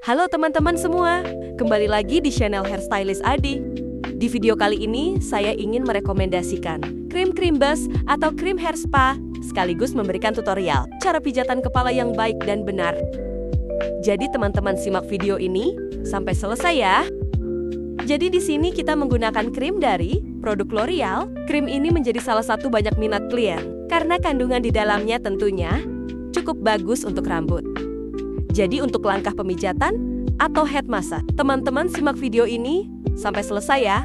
Halo teman-teman semua, kembali lagi di channel Hairstylist Adi. Di video kali ini, saya ingin merekomendasikan krim bus atau krim hair spa, sekaligus memberikan tutorial cara pijatan kepala yang baik dan benar. Jadi teman-teman simak video ini sampai selesai ya. Jadi di sini kita menggunakan krim dari produk L'Oreal. Krim ini menjadi salah satu banyak minat klien, karena kandungan di dalamnya tentunya cukup bagus untuk rambut. Jadi untuk langkah pemijatan atau head massage, teman-teman simak video ini sampai selesai ya.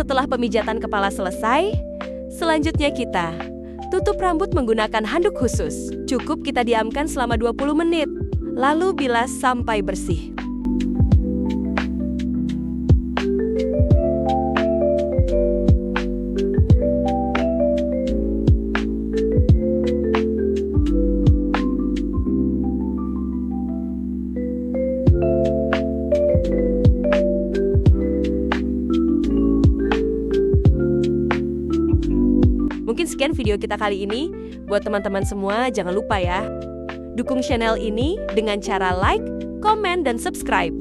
Setelah pemijatan kepala selesai, selanjutnya kita tutup rambut menggunakan handuk khusus. Cukup kita diamkan selama 20 menit, lalu bilas sampai bersih. Mungkin sekian video kita kali ini. Buat teman-teman semua, jangan lupa ya, dukung channel ini dengan cara like, komen, dan subscribe.